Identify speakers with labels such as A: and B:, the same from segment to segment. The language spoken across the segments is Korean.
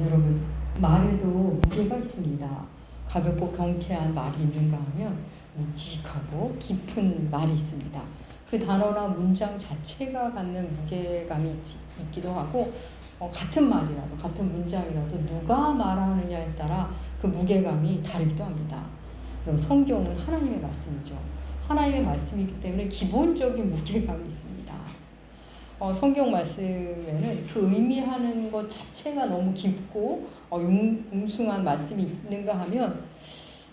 A: 여러분, 말에도 무게가 있습니다. 가볍고 경쾌한 말이 있는가 하면 묵직하고 깊은 말이 있습니다. 그 단어나 문장 자체가 갖는 무게감이 있기도 하고 같은 말이라도 같은 문장이라도 누가 말하느냐에 따라 그 무게감이 다르기도 합니다. 그럼 성경은 하나님의 말씀이죠. 하나님의 말씀이기 때문에 기본적인 무게감이 있습니다. 성경 말씀에는 그 의미하는 것 자체가 너무 깊고 웅숭한 말씀이 있는가 하면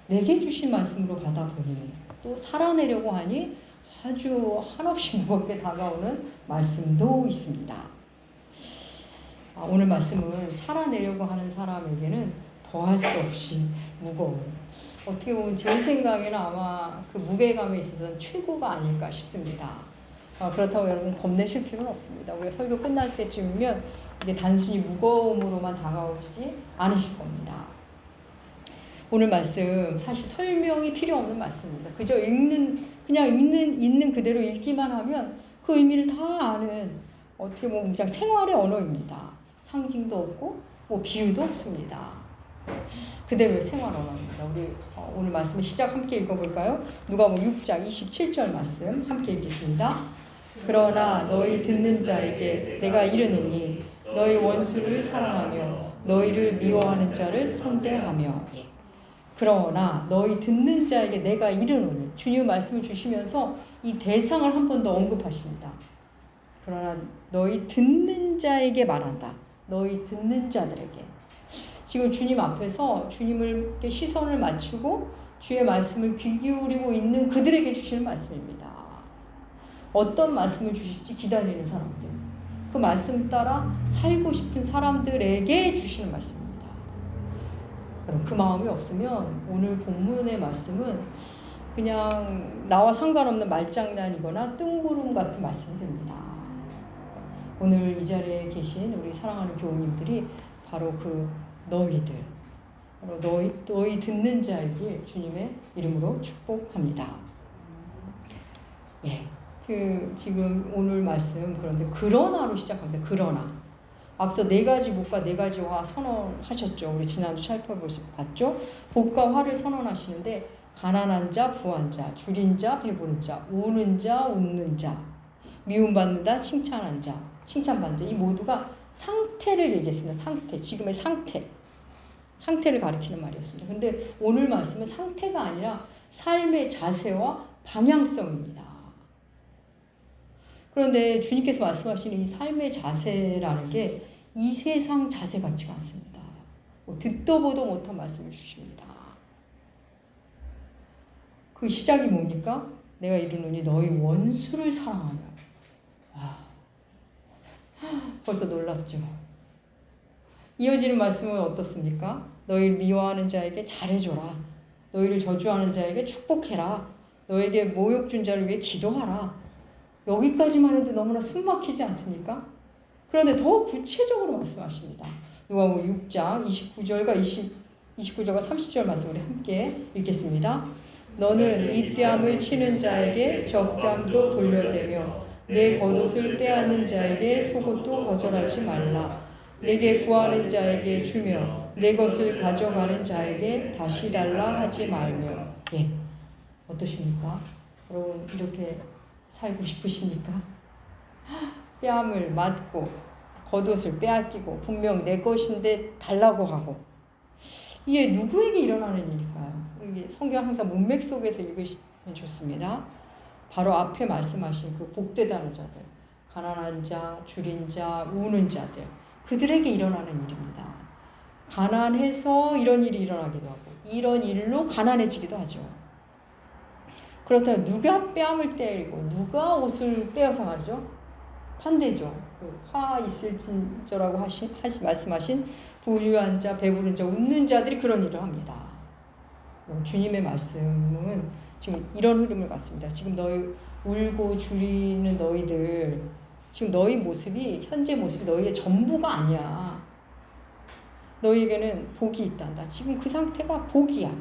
A: 내게 주신 말씀으로 받아보니 또 살아내려고 하니 아주 한없이 무겁게 다가오는 말씀도 있습니다. 오늘 말씀은 살아내려고 하는 사람에게는 더할 수 없이 무거운, 어떻게 보면 제 생각에는 아마 그 무게감에 있어서는 최고가 아닐까 싶습니다. 그렇다고 여러분 겁내실 필요는 없습니다. 우리가 설교 끝날 때쯤이면 이게 단순히 무거움으로만 다가오지 않으실 겁니다. 오늘 말씀 사실 설명이 필요 없는 말씀입니다. 그저 그냥 있는 그대로 읽기만 하면 그 의미를 다 아는, 어떻게 보면 그냥 생활의 언어입니다. 상징도 없고 뭐 비유도 없습니다. 그대로의 생활 언어입니다. 우리 오늘 말씀 시작 함께 읽어볼까요? 누가복음 6장 27절 말씀 함께 읽겠습니다. 그러나 너희 듣는 자에게 내가 이르노니 너희 원수를 사랑하며 너희를 미워하는 자를 선대하며. 그러나 너희 듣는 자에게 내가 이르노니, 주님 말씀을 주시면서 이 대상을 한 번 더 언급하십니다. 그러나 너희 듣는 자에게 말한다. 너희 듣는 자들에게. 지금 주님 앞에서 주님을 시선을 맞추고 주의 말씀을 귀 기울이고 있는 그들에게 주시는 말씀입니다. 어떤 말씀을 주실지 기다리는 사람들, 그 말씀 따라 살고 싶은 사람들에게 주시는 말씀입니다. 그 마음이 없으면 오늘 본문의 말씀은 그냥 나와 상관없는 말장난이거나 뜬구름 같은 말씀이 됩니다. 오늘 이 자리에 계신 우리 사랑하는 교우님들이 바로 그 너희들, 바로 너희 듣는 자에게 주님의 이름으로 축복합니다. 지금 오늘 말씀, 그런데 그러나로 시작합니다. 그러나. 앞서 네 가지 복과 네 가지 화 선언하셨죠. 우리 지난주 살펴봤죠. 복과 화를 선언하시는데 가난한 자, 부한 자, 줄인 자, 배부른 자, 우는 자, 웃는 자, 미움받는 자, 칭찬한 자, 칭찬받는 자, 이 모두가 상태를 얘기했습니다. 상태, 지금의 상태를 가리키는 말이었습니다. 근데 오늘 말씀은 상태가 아니라 삶의 자세와 방향성입니다. 그런데 주님께서 말씀하시는 이 삶의 자세라는 게 이 세상 자세 같지가 않습니다. 듣도 보도 못한 말씀을 주십니다. 그 시작이 뭡니까? 내가 이르노니 너희 원수를 사랑하며. 벌써 놀랍죠. 이어지는 말씀은 어떻습니까? 너희를 미워하는 자에게 잘해줘라. 너희를 저주하는 자에게 축복해라. 너에게 모욕 준 자를 위해 기도하라. 여기까지만 해도 너무나 숨막히지 않습니까? 그런데 더 구체적으로 말씀하십니다. 누가복음 6장 29절과 29절과 30절 말씀을 함께 읽겠습니다. 너는 이 뺨을 치는 자에게 저 뺨도 돌려대며 내 겉옷을 빼앗는 자에게 속옷도 거절하지 말라. 내게 구하는 자에게 주며 내 것을 가져가는 자에게 다시 달라 하지 말며. 어떠십니까? 여러분, 이렇게 살고 싶으십니까? 뺨을 맞고 겉옷을 빼앗기고 분명 내 것인데 달라고 하고, 이게 누구에게 일어나는 일일까요? 이게 성경 항상 문맥 속에서 읽으시면 좋습니다. 바로 앞에 말씀하신 그 복되다는 자들, 가난한 자, 줄인 자, 우는 자들, 그들에게 일어나는 일입니다. 가난해서 이런 일이 일어나기도 하고 이런 일로 가난해지기도 하죠. 그렇다면 누가 뺨을 때리고 누가 옷을 빼앗아 가죠? 반대죠. 그 화 있을진저라고 말씀하신 부유한 자, 배부른 자, 웃는 자들이 그런 일을 합니다. 주님의 말씀은 지금 이런 흐름을 갖습니다. 지금 너희 울고 줄이는 너희들, 지금 너희 모습이, 현재 모습이 너희의 전부가 아니야. 너희에게는 복이 있단다. 지금 그 상태가 복이야.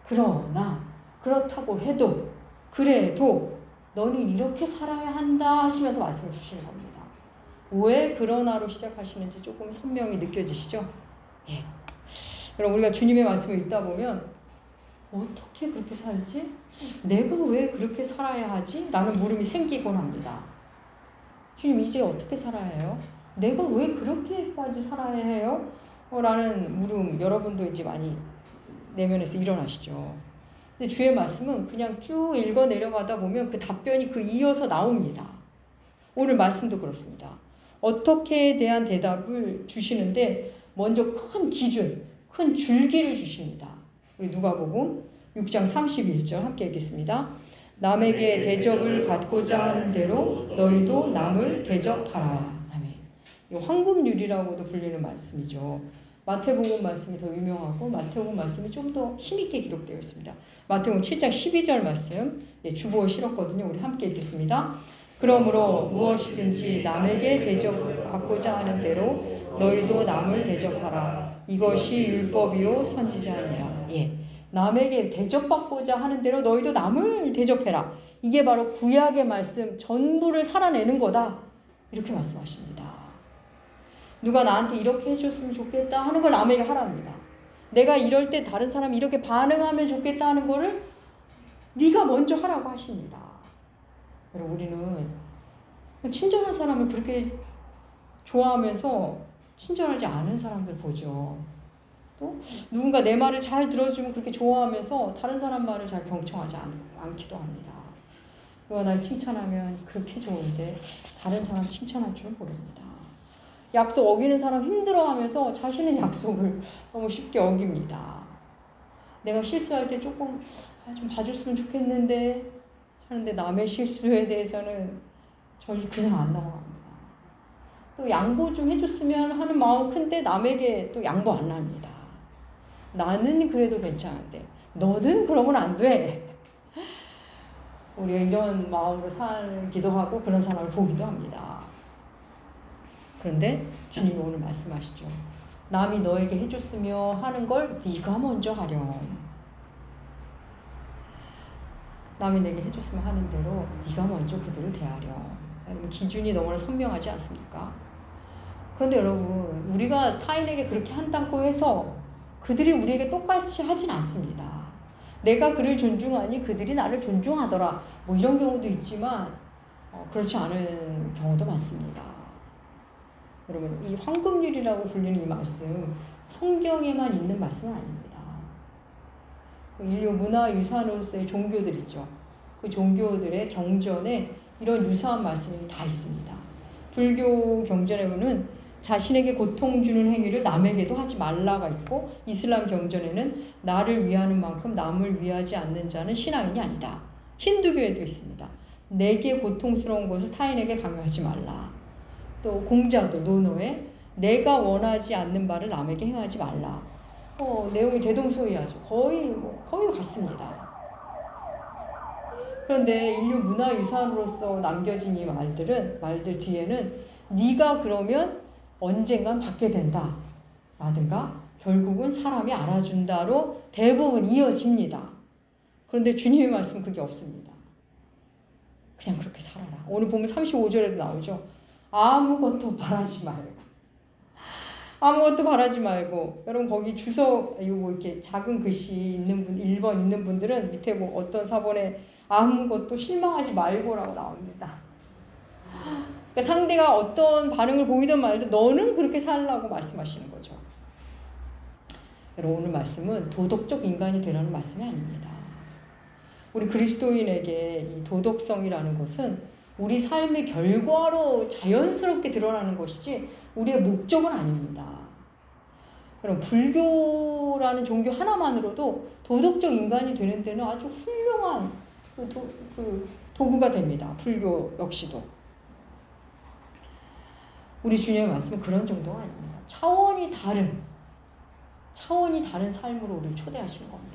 A: 그러나 그렇다고 해도, 그래도 너는 이렇게 살아야 한다 하시면서 말씀을 주시는 겁니다. 왜 그러나로 시작하시는지 조금 선명히 느껴지시죠? 예. 여러분 우리가 주님의 말씀을 읽다 보면 어떻게 그렇게 살지? 내가 왜 그렇게 살아야 하지? 라는 물음이 생기곤 합니다. 주님 이제 어떻게 살아야 해요? 내가 왜 그렇게까지 살아야 해요? 라는 물음 여러분도 이제 많이 내면에서 일어나시죠. 근데 주의 말씀은 그냥 쭉 읽어 내려가다 보면 그 답변이 그 이어서 나옵니다. 오늘 말씀도 그렇습니다. 어떻게에 대한 대답을 주시는데 먼저 큰 기준, 큰 줄기를 주십니다. 우리 누가복음 6장 31절 함께 읽겠습니다. 남에게 대접을 받고자 하는 대로 너희도 남을 대접하라. 아멘. 이 황금률이라고도 불리는 말씀이죠. 마태복음 말씀이 더 유명하고 마태복음 말씀이 좀 더 힘있게 기록되어 있습니다. 마태복음 7장 12절 말씀 주보에 실었거든요. 우리 함께 읽겠습니다. 그러므로 무엇이든지 남에게 대접받고자 하는 대로 너희도 남을 대접하라. 이것이 율법이요 선지자니라. 예. 남에게 대접받고자 하는 대로 너희도 남을 대접해라. 이게 바로 구약의 말씀 전부를 살아내는 거다. 이렇게 말씀하십니다. 누가 나한테 이렇게 해줬으면 좋겠다 하는 걸 남에게 하랍니다. 내가 이럴 때 다른 사람이 이렇게 반응하면 좋겠다 하는 거를 네가 먼저 하라고 하십니다. 여러분 우리는 친절한 사람을 그렇게 좋아하면서 친절하지 않은 사람들 보죠. 또 누군가 내 말을 잘 들어주면 그렇게 좋아하면서 다른 사람 말을 잘 경청하지 않기도 합니다. 누가 날 칭찬하면 그렇게 좋은데 다른 사람 칭찬할 줄은 모릅니다. 약속 어기는 사람 힘들어하면서 자신의 약속을 너무 쉽게 어깁니다. 내가 실수할 때 조금 좀 봐줬으면 좋겠는데 하는데 남의 실수에 대해서는 저를 그냥 안 넘어갑니다. 또 양보 좀 해줬으면 하는 마음 큰데 남에게 또 양보 안 합니다. 나는 그래도 괜찮은데 너는 그러면 안 돼. 우리가 이런 마음으로 살기도 하고 그런 사람을 보기도 합니다. 그런데 주님이 오늘 말씀하시죠. 남이 너에게 해줬으며 하는 걸 네가 먼저 하렴. 남이 내게 해줬으면 하는 대로 네가 먼저 그들을 대하렴. 여러분 기준이 너무나 선명하지 않습니까? 그런데 여러분 우리가 타인에게 그렇게 한다고 해서 그들이 우리에게 똑같이 하진 않습니다. 내가 그를 존중하니 그들이 나를 존중하더라. 뭐 이런 경우도 있지만 그렇지 않은 경우도 많습니다. 여러분 이 황금률이라고 불리는 이 말씀 성경에만 있는 말씀은 아닙니다. 인류 문화유산으로서의 종교들 있죠. 그 종교들의 경전에 이런 유사한 말씀이 다 있습니다. 불교 경전에 보면 자신에게 고통 주는 행위를 남에게도 하지 말라가 있고 이슬람 경전에는 나를 위하는 만큼 남을 위하지 않는 자는 신앙인이 아니다. 힌두교에도 있습니다. 내게 고통스러운 것을 타인에게 강요하지 말라. 또 공자도 논어에 내가 원하지 않는 바를 남에게 행하지 말라. 내용이 대동소이하죠. 거의 같습니다. 그런데 인류 문화유산으로서 남겨진 이 말들 뒤에는 네가 그러면 언젠간 받게 된다 라든가 결국은 사람이 알아준다로 대부분 이어집니다. 그런데 주님의 말씀은 그게 없습니다. 그냥 그렇게 살아라. 오늘 보면 35절에도 나오죠. 아무것도 바라지 말고 여러분 거기 주석 이거 이렇게 작은 글씨 있는 분 1번 있는 분들은 밑에 뭐 어떤 사본에 아무것도 실망하지 말고라고 나옵니다. 그러니까 상대가 어떤 반응을 보이든 말든 너는 그렇게 살라고 말씀하시는 거죠. 여러분 오늘 말씀은 도덕적 인간이 되라는 말씀이 아닙니다. 우리 그리스도인에게 이 도덕성이라는 것은 우리 삶의 결과로 자연스럽게 드러나는 것이지 우리의 목적은 아닙니다. 그럼 불교라는 종교 하나만으로도 도덕적 인간이 되는 데는 아주 훌륭한 도구가 됩니다. 불교 역시도. 우리 주님의 말씀은 그런 정도가 아닙니다. 차원이 다른 삶으로 우리를 초대하시는 겁니다.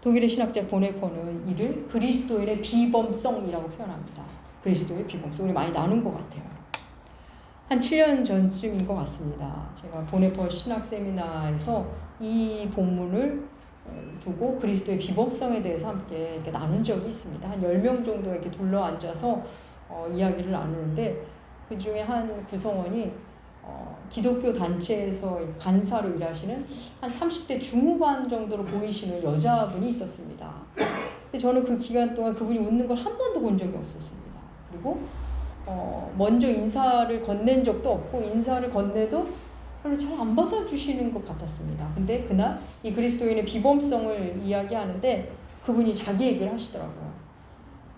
A: 독일의 신학자 보네퍼는 이를 그리스도인의 비범성이라고 표현합니다. 그리스도의 비범성. 우리 많이 나눈 것 같아요. 한 7년 전쯤인 것 같습니다. 제가 보네퍼 신학 세미나에서 이 본문을 두고 그리스도의 비범성에 대해서 함께 이렇게 나눈 적이 있습니다. 한 10명 정도 이렇게 둘러앉아서 이야기를 나누는데 그 중에 한 구성원이 기독교 단체에서 간사로 일하시는 한 30대 중후반 정도로 보이시는 여자분이 있었습니다. 근데 저는 그 기간 동안 그분이 웃는 걸 한 번도 본 적이 없었습니다. 그리고 먼저 인사를 건넨 적도 없고 인사를 건네도 별로 잘 안 받아주시는 것 같았습니다. 근데 그날 이 그리스도인의 비범성을 이야기하는데 그분이 자기 얘기를 하시더라고요.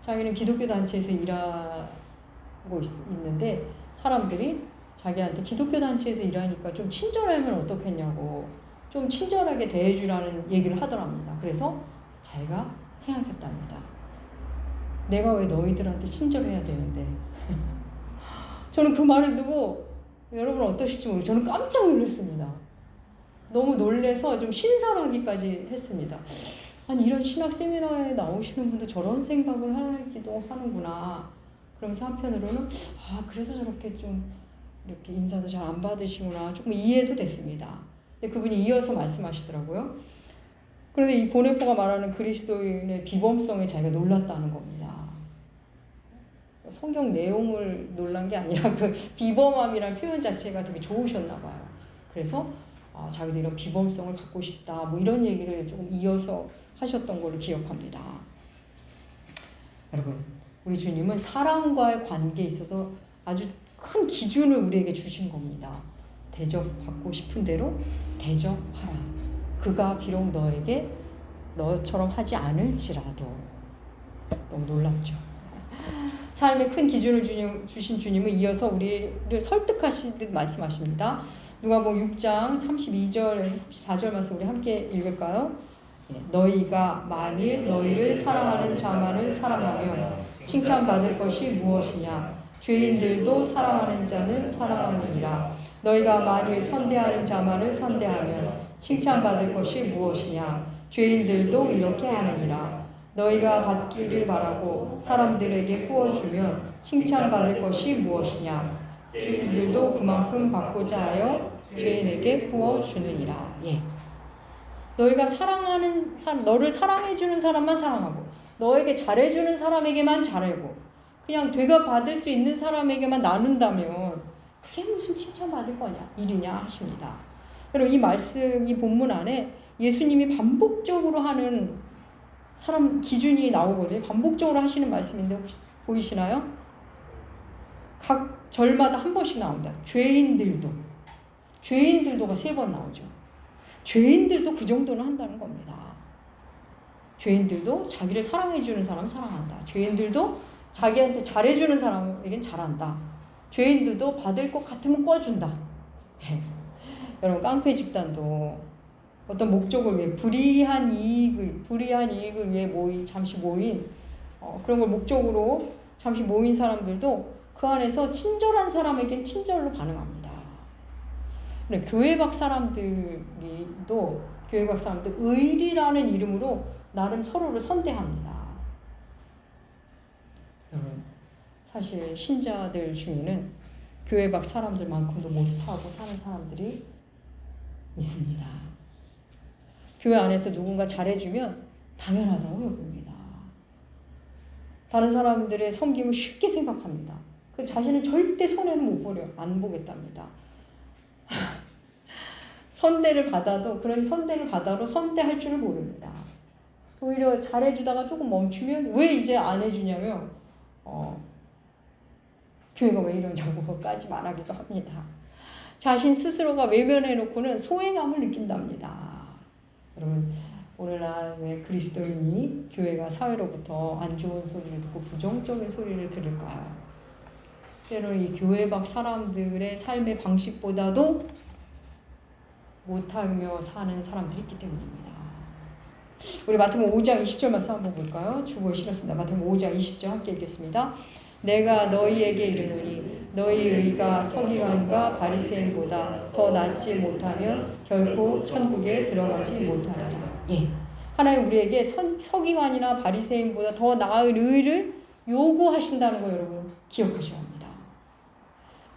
A: 자기는 기독교 단체에서 일하고 있는데 사람들이 자기한테 기독교 단체에서 일하니까 좀 친절하면 어떻겠냐고 좀 친절하게 대해주라는 얘기를 하더랍니다. 그래서 자기가 생각했답니다. 내가 왜 너희들한테 친절해야 되는데. 저는 그 말을 듣고 여러분 어떠실지 모르겠어요. 저는 깜짝 놀랐습니다. 너무 놀래서 좀 신선하기까지 했습니다. 아니 이런 신학 세미나에 나오시는 분들 저런 생각을 하기도 하는구나. 그러면서 한편으로는 그래서 저렇게 좀 이렇게 인사도 잘 안 받으시구나 조금 이해도 됐습니다. 근데 그분이 이어서 말씀하시더라고요. 그런데 이 보네포가 말하는 그리스도인의 비범성에 자기가 놀랐다는 겁니다. 성경 내용을 놀란 게 아니라 그 비범함이라는 표현 자체가 되게 좋으셨나 봐요. 그래서 자기도 이런 비범성을 갖고 싶다 뭐 이런 얘기를 조금 이어서 하셨던 걸로 기억합니다. 여러분 우리 주님은 사람과의 관계에 있어서 아주 큰 기준을 우리에게 주신 겁니다. 대접받고 싶은 대로 대접하라. 그가 비록 너에게 너처럼 하지 않을지라도. 너무 놀랍죠. 삶의 큰 기준을 주신 주님은 이어서 우리를 설득하시듯 말씀하십니다. 누가복음 6장 32절에서 34절 말씀 우리 함께 읽을까요? 너희가 만일 너희를 사랑하는 자만을 사랑하면 칭찬받을 것이 무엇이냐? 죄인들도 사랑하는 자는 사랑하느니라. 너희가 만일 선대하는 자만을 선대하면 칭찬받을 것이 무엇이냐? 죄인들도 이렇게 하느니라. 너희가 받기를 바라고 사람들에게 구워주면 칭찬받을 것이 무엇이냐? 죄인들도 그만큼 받고자 하여 죄인에게 구워주느니라. 너희가 사랑하는 사람, 너를 사랑해주는 사람만 사랑하고 너에게 잘해주는 사람에게만 잘하고 그냥 되가 받을 수 있는 사람에게만 나눈다면 그게 무슨 칭찬받을 거냐 일이냐 하십니다. 여러분 이 말씀 이 본문 안에 예수님이 반복적으로 하는 사람 기준이 나오거든요. 반복적으로 하시는 말씀인데 혹시 보이시나요? 각 절마다 한 번씩 나온다. 죄인들도가 3번 나오죠. 죄인들도 그 정도는 한다는 겁니다. 죄인들도 자기를 사랑해주는 사람 사랑한다. 죄인들도 자기한테 잘해주는 사람에겐 잘한다. 죄인들도 받을 것 같으면 꿔준다. 여러분 깡패 집단도 어떤 목적을 위해 불이한 이익을 위해 잠시 모인 그런 걸 목적으로 잠시 모인 사람들도 그 안에서 친절한 사람에겐 친절로 반응합니다. 근데 교회 밖 사람들 의리라는 이름으로 나름 서로를 선대합니다. 여러분 사실 신자들 중에는 교회 밖 사람들만큼도 못하고 사는 사람들이 있습니다. 교회 안에서 누군가 잘해주면 당연하다고 여깁니다. 다른 사람들의 섬김을 쉽게 생각합니다. 그 자신은 절대 손해는 못 보려 안 보겠답니다. 선대를 받아도 그런 선대를 받아도 선대할 줄을 모릅니다. 오히려 잘해주다가 조금 멈추면 왜 이제 안 해주냐면 교회가 왜 이러냐고까지 말하기도 합니다. 자신 스스로가 외면해놓고는 소외감을 느낀답니다. 여러분 오늘날 왜 그리스도인이 교회가 사회로부터 안 좋은 소리를 듣고 부정적인 소리를 들을까요? 때로는 이 교회 밖 사람들의 삶의 방식보다도 못하며 사는 사람들이 있기 때문입니다. 우리 마태복음 5장 20절 말씀 한번 볼까요? 주보에 실었습니다. 마태복음 5장 20절 함께 읽겠습니다. 내가 너희에게 이르노니 너희 의가 서기관과 바리새인보다 더 낫지 못하면 결코 천국에 들어가지 못하리라. 하나님 우리에게 서기관이나 바리새인보다 더 나은 의를 요구하신다는 거 여러분 기억하셔야 합니다.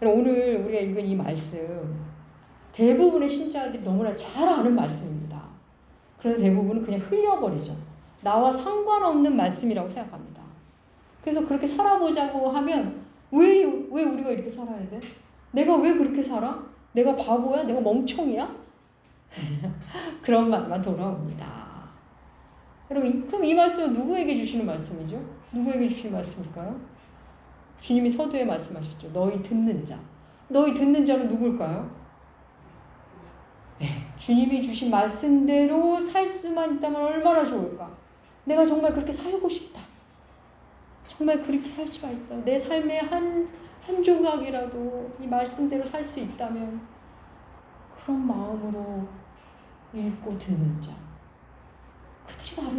A: 오늘 우리가 읽은 이 말씀 대부분의 신자들이 너무나 잘 아는 말씀입니다. 그런데 대부분은 그냥 흘려버리죠. 나와 상관없는 말씀이라고 생각합니다. 그래서 그렇게 살아보자고 하면 왜 우리가 이렇게 살아야 돼? 내가 왜 그렇게 살아? 내가 바보야? 내가 멍청이야? 그런 말만 돌아옵니다. 여러분, 그럼 이 말씀은 누구에게 주시는 말씀이죠? 누구에게 주시는 말씀일까요? 주님이 서두에 말씀하셨죠. 너희 듣는 자. 너희 듣는 자는 누굴까요? 네, 주님이 주신 말씀대로 살 수만 있다면 얼마나 좋을까? 내가 정말 그렇게 살고 싶다. 정말 그렇게 살 수가 있다. 내 삶의 한 조각이라도 이 말씀대로 살 수 있다면 그런 마음으로 읽고 듣는 자. 그들이 바로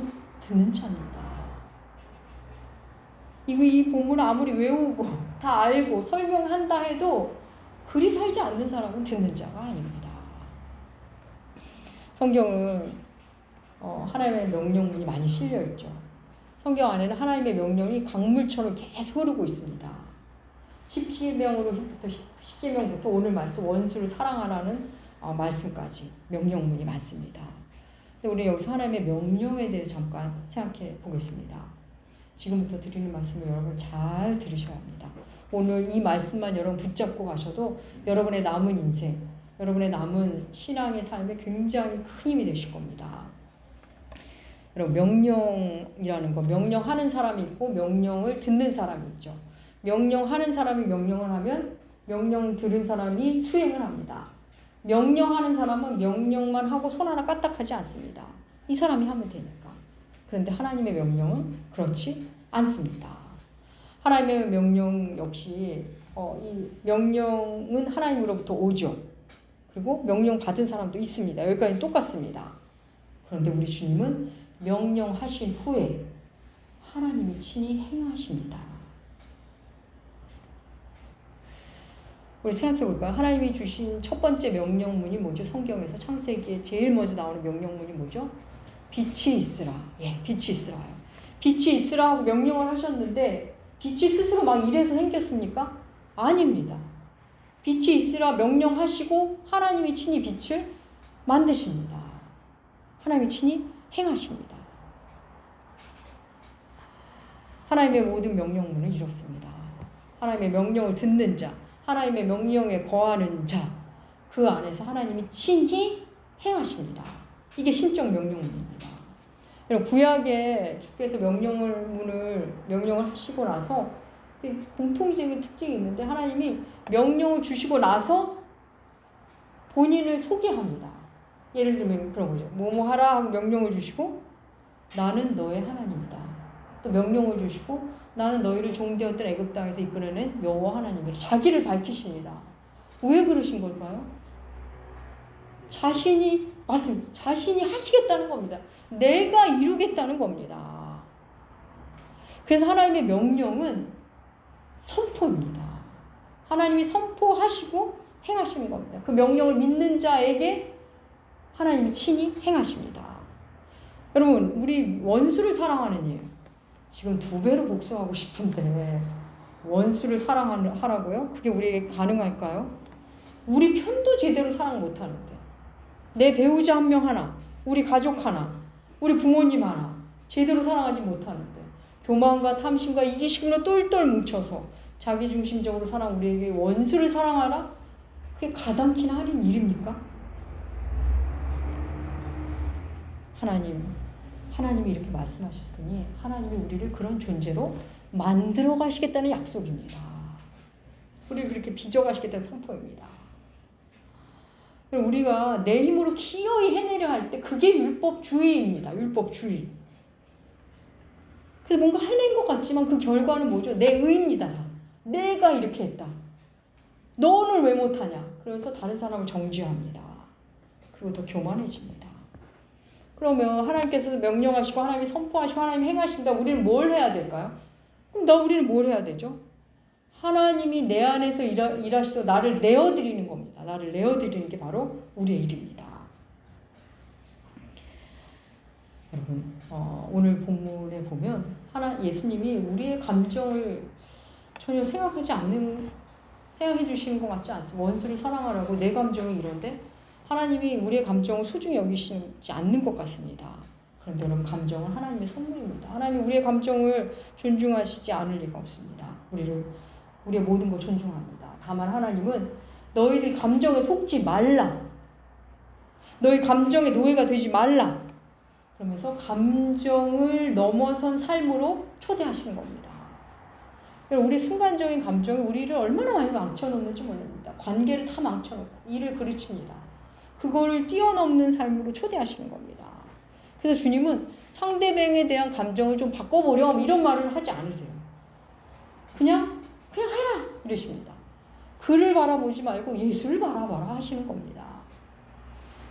A: 듣는 자입니다. 이 본문을 아무리 외우고 다 알고 설명한다 해도 그리 살지 않는 사람은 듣는 자가 아닙니다. 성경은 하나님의 명령문이 많이 실려 있죠. 성경 안에는 하나님의 명령이 강물처럼 계속 흐르고 있습니다. 10계명부터 오늘 말씀 원수를 사랑하라는 말씀까지 명령문이 많습니다. 근데 우리 여기서 하나님의 명령에 대해 잠깐 생각해 보겠습니다. 지금부터 드리는 말씀을 여러분 잘 들으셔야 합니다. 오늘 이 말씀만 여러분 붙잡고 가셔도 여러분의 남은 인생, 여러분의 남은 신앙의 삶에 굉장히 큰 힘이 되실 겁니다. 여러분, 명령이라는 거, 명령하는 사람이 있고 명령을 듣는 사람이 있죠. 명령하는 사람이 명령을 하면 명령 들은 사람이 수행을 합니다. 명령하는 사람은 명령만 하고 손 하나 까딱하지 않습니다. 이 사람이 하면 되니까. 그런데 하나님의 명령은 그렇지 않습니다. 하나님의 명령 역시 이 명령은 하나님으로부터 오죠. 그리고 명령 받은 사람도 있습니다. 여기까지 똑같습니다. 그런데 우리 주님은 명령하신 후에 하나님이 친히 행하십니다. 우리 생각해 볼까요? 하나님이 주신 첫 번째 명령문이 뭐죠? 성경에서 창세기에 제일 먼저 나오는 명령문이 뭐죠? 빛이 있으라. 예, 빛이 있으라요. 빛이 있으라 하고 명령을 하셨는데 빛이 스스로 막 이래서 생겼습니까? 아닙니다. 빛이 있으라 명령하시고 하나님이 친히 빛을 만드십니다. 하나님이 친히 행하십니다. 하나님의 모든 명령문은 이렇습니다. 하나님의 명령을 듣는 자, 하나님의 명령에 거하는 자, 그 안에서 하나님이 친히 행하십니다. 이게 신적 명령문입니다. 구약에 주께서 명령을 하시고 나서 공통적인 특징이 있는데 하나님이 명령을 주시고 나서 본인을 소개합니다. 예를 들면 그런 거죠. 뭐뭐 하라 하고 명령을 주시고 나는 너의 하나님이다. 또 명령을 주시고 나는 너희를 종되었던 애굽 땅에서 이끌어낸 여호와 하나님이라. 자기를 밝히십니다. 왜 그러신 걸까요? 맞습니다. 자신이 하시겠다는 겁니다. 내가 이루겠다는 겁니다. 그래서 하나님의 명령은 선포입니다. 하나님이 선포하시고 행하시는 겁니다. 그 명령을 믿는 자에게 하나님이 친히 행하십니다. 여러분, 우리 원수를 사랑하는 일, 지금 2배로 복수하고 싶은데 원수를 사랑하라고요? 그게 우리에게 가능할까요? 우리 편도 제대로 사랑 못하는데 내 배우자 한 명 하나, 우리 가족 하나, 우리 부모님 하나 제대로 사랑하지 못하는데 교만과 탐심과 이기심으로 똘똘 뭉쳐서 자기중심적으로 사랑 우리에게 원수를 사랑하라? 그게 가당키나 하는 일입니까? 하나님이 이렇게 말씀하셨으니 하나님이 우리를 그런 존재로 만들어 가시겠다는 약속입니다. 우리를 그렇게 빚어 가시겠다는 선포입니다. 우리가 내 힘으로 기어이 해내려 할 때 그게 율법주의입니다. 율법주의. 그래서 뭔가 해낸 것 같지만 그 결과는 뭐죠? 내 의입니다. 내가 이렇게 했다. 너는 왜 못하냐? 그래서 다른 사람을 정죄합니다. 그리고 더 교만해집니다. 그러면 하나님께서 명령하시고 하나님이 선포하시고 하나님이 행하신다. 우리는 뭘 해야 될까요? 그럼 우리는 뭘 해야 되죠? 하나님이 내 안에서 일하시도 나를 내어드리는 겁니다. 나를 내어드리는 게 바로 우리의 일입니다. 여러분, 오늘 본문에 보면 예수님이 우리의 감정을 전혀 생각해 주시는 것 같지 않습니다. 원수를 사랑하라고 내 감정이 이런데 하나님이 우리의 감정을 소중히 여기시지 않는 것 같습니다. 그런데 여러분, 감정은 하나님의 선물입니다. 하나님이 우리의 감정을 존중하시지 않을 리가 없습니다. 우리의 모든 걸 존중합니다. 다만 하나님은 너희들 감정에 속지 말라. 너희 감정의 노예가 되지 말라. 그러면서 감정을 넘어선 삶으로 초대하시는 겁니다. 우리 순간적인 감정이 우리를 얼마나 많이 망쳐놓는지 모릅니다. 관계를 다 망쳐놓고 일을 그르칩니다. 그거를 뛰어넘는 삶으로 초대하시는 겁니다. 그래서 주님은 상대방에 대한 감정을 좀 바꿔보렴 이런 말을 하지 않으세요. 그냥 해라 이러십니다. 그를 바라보지 말고 예수를 바라봐라 하시는 겁니다.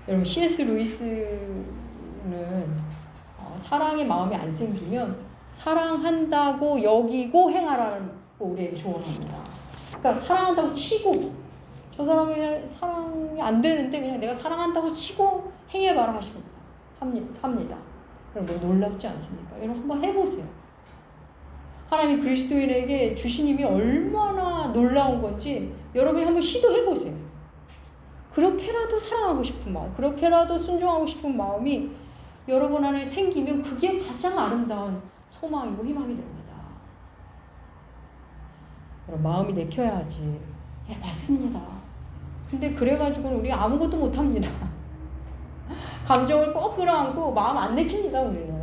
A: 여러분 C.S. 루이스는 사랑의 마음이 안 생기면 사랑한다고 여기고 행하라는 우리에게 조언합니다. 그러니까 사랑한다고 치고 저 사람이 사랑이 안 되는데 그냥 내가 사랑한다고 치고 행해봐라 하십니다. 합니다. 여러분 놀랍지 않습니까? 여러분 한번 해보세요. 하나님이 그리스도인에게 주신 힘이 얼마나 놀라운 건지 여러분이 한번 시도해보세요. 그렇게라도 사랑하고 싶은 마음, 그렇게라도 순종하고 싶은 마음이 여러분 안에 생기면 그게 가장 아름다운 소망이고 희망이 됩니다. 여러분 마음이 내켜야 하지. 예, 맞습니다. 근데 그래가지고는 우리 아무것도 못합니다. 감정을 꼭 끌어안고 마음 안 내킵니다. 우리는.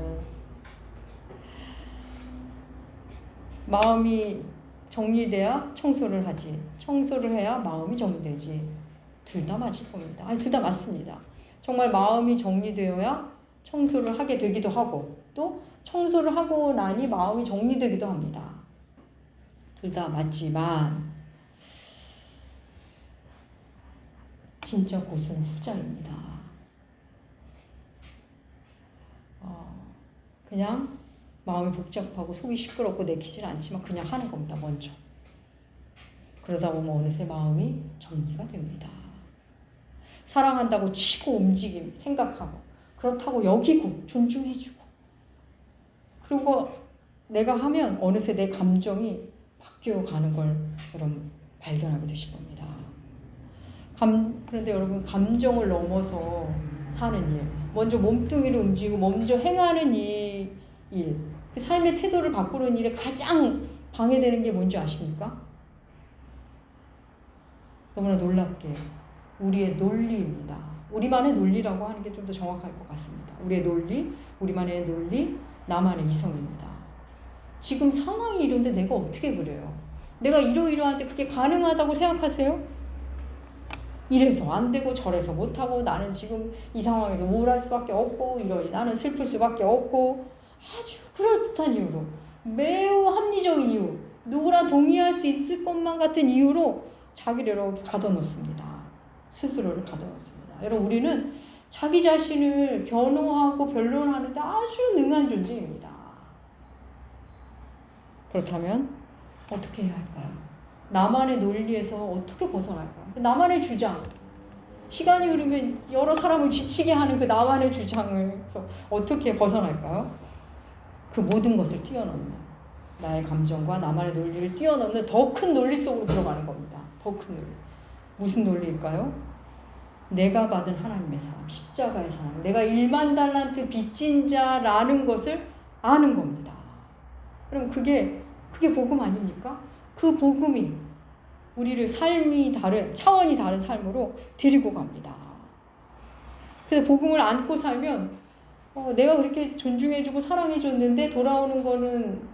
A: 마음이 정리돼야 청소를 하지. 청소를 해야 마음이 정리되지. 둘 다 맞을 겁니다. 아니, 둘 다 맞습니다. 정말 마음이 정리되어야 청소를 하게 되기도 하고 또 청소를 하고 나니 마음이 정리되기도 합니다. 둘 다 맞지만 진짜 고수는 후자입니다. 그냥 마음이 복잡하고 속이 시끄럽고 내키질 않지만 그냥 하는 겁니다. 먼저. 그러다 보면 어느새 마음이 정리가 됩니다. 사랑한다고 치고 움직임 생각하고 그렇다고 여기고 존중해주고 그리고 내가 하면 어느새 내 감정이 바뀌어가는 걸 여러분 발견하게 되실 겁니다. 그런데 여러분 감정을 넘어서 사는 일, 먼저 몸뚱이를 움직이고 먼저 행하는 일, 그 삶의 태도를 바꾸는 일에 가장 방해되는 게 뭔지 아십니까? 너무나 놀랍게 우리의 논리입니다. 우리만의 논리라고 하는 게 좀 더 정확할 것 같습니다. 우리의 논리, 우리만의 논리, 나만의 이성입니다. 지금 상황이 이런데 내가 어떻게 그래요? 내가 이러이러한데 그게 가능하다고 생각하세요? 이래서 안 되고 저래서 못하고 나는 지금 이 상황에서 우울할 수밖에 없고 이러니 나는 슬플 수밖에 없고 아주 그럴듯한 이유로 매우 합리적인 이유 누구랑 동의할 수 있을 것만 같은 이유로 자기를 이렇게 가둬놓습니다. 스스로를 가둬놓습니다. 여러분 우리는 자기 자신을 변호하고 변론하는데 아주 능한 존재입니다. 그렇다면 어떻게 해야 할까요? 나만의 논리에서 어떻게 벗어날까요? 나만의 주장 시간이 흐르면 여러 사람을 지치게 하는 그 나만의 주장에서 어떻게 벗어날까요? 그 모든 것을 뛰어넘는 나의 감정과 나만의 논리를 뛰어넘는 더 큰 논리 속으로 들어가는 겁니다. 더 큰 논리. 무슨 논리일까요? 내가 받은 하나님의 사랑, 십자가의 사랑, 내가 1만 달란트 빚진 자라는 것을 아는 겁니다. 그럼 그게 복음 아닙니까? 그 복음이 우리를 차원이 다른 삶으로 데리고 갑니다. 그래서 복음을 안고 살면 내가 그렇게 존중해주고 사랑해줬는데 돌아오는 거는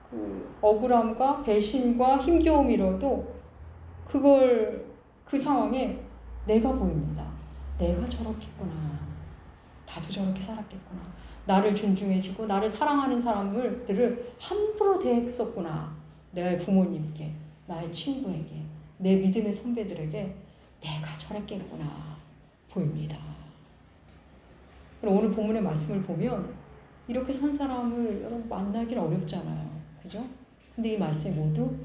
A: 그 억울함과 배신과 힘겨움이라도 그 상황에 내가 보입니다. 내가 저렇겠구나. 나도 저렇게 살았겠구나. 나를 존중해주고 나를 사랑하는 사람들을 함부로 대했었구나. 내 부모님께, 나의 친구에게, 내 믿음의 선배들에게 내가 저랬겠구나 보입니다. 오늘 본문의 말씀을 보면 이렇게 산 사람을 여러분 만나기는 어렵잖아요. 그죠? 근데 이 말씀이 모두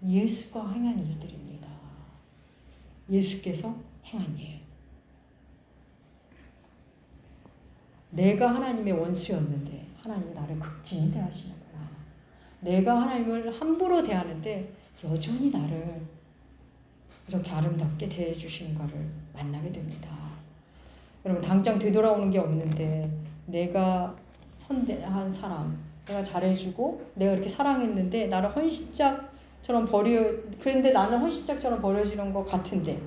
A: 예수가 행한 일들입니다. 예수께서 행한 일. 내가 하나님의 원수였는데 하나님이 나를 극진히 대하시는구나. 내가 하나님을 함부로 대하는데 여전히 나를 이렇게 아름답게 대해주시는 것을 만나게 됩니다. 여러분 당장 되돌아오는 게 없는데 내가 선대한 사람, 내가 잘해주고 내가 이렇게 사랑했는데 나를 헌신짝처럼 그런데 나는 헌신짝처럼 버려지는 것 같은데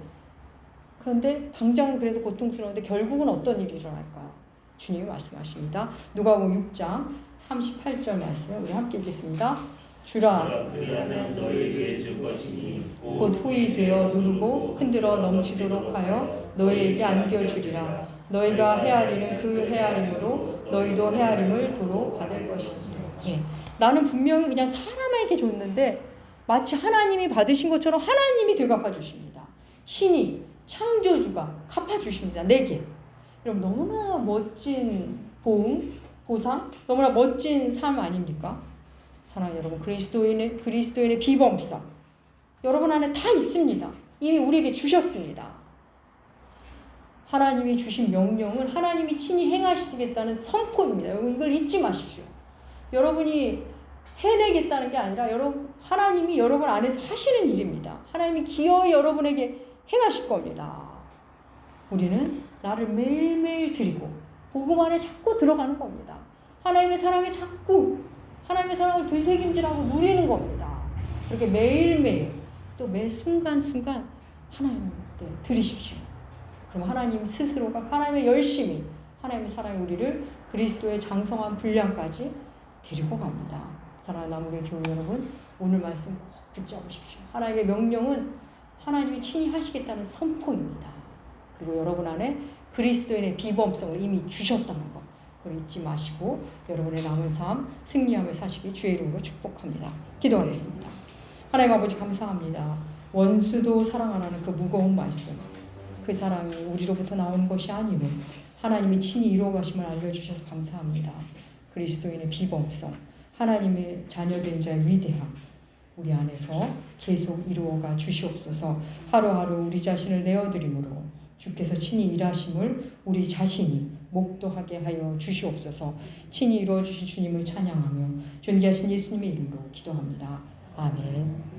A: 그런데 당장은 그래서 고통스러운데 결국은 어떤 일이 일어날까요? 주님이 말씀하십니다. 누가복음 6장 38절 말씀 우리 함께 읽겠습니다. 주라
B: 그리하면 너희에게 줄 것이니
A: 곧 후이 되어 누르고 흔들어 넘치도록 하여 너희에게 안겨주리라. 너희가 헤아리는 그 헤아림으로 너희도 헤아림을 도로 받을 것이니. 예. 나는 분명히 그냥 사람에게 줬는데 마치 하나님이 받으신 것처럼 하나님이 되갚아 주십니다. 신이 창조주가 갚아주십니다. 내게. 여러분 너무나 멋진 보상, 너무나 멋진 삶 아닙니까? 사랑하는 여러분, 그리스도인의 비범성 여러분 안에 다 있습니다. 이미 우리에게 주셨습니다. 하나님이 주신 명령은 하나님이 친히 행하시겠다는 선포입니다. 여러분 이걸 잊지 마십시오. 여러분이 해내겠다는 게 아니라 하나님이 여러분 안에서 하시는 일입니다. 하나님이 기어이 여러분에게 행하실 겁니다. 우리는 나를 매일매일 드리고 복음 안에 자꾸 들어가는 겁니다. 하나님의 사랑을 되새김질하고 누리는 겁니다. 그렇게 매일매일 또 매 순간순간 하나님께 드리십시오. 그럼 하나님 스스로가 하나님의 열심히 하나님의 사랑이 우리를 그리스도의 장성한 분량까지 데리고 갑니다. 사랑하는 남우의 교회 여러분, 오늘 말씀 꼭 붙잡으십시오. 하나님의 명령은 하나님이 친히 하시겠다는 선포입니다. 그리고 여러분 안에 그리스도인의 비범성을 이미 주셨다는 것, 그걸 잊지 마시고 여러분의 남은 삶 승리하며 사시기 주의 이름으로 축복합니다. 기도하겠습니다. 하나님 아버지 감사합니다. 원수도 사랑하라는 그 무거운 말씀, 그 사랑이 우리로부터 나온 것이 아니고 하나님이 친히 이루어 가심을 알려주셔서 감사합니다. 그리스도인의 비범성, 하나님의 자녀된 자의 위대함 우리 안에서 계속 이루어가 주시옵소서. 하루하루 우리 자신을 내어드림으로 주께서 친히 일하심을 우리 자신이 목도하게 하여 주시옵소서. 친히 이루어 주신 주님을 찬양하며 존귀하신 예수님의 이름으로 기도합니다. 아멘.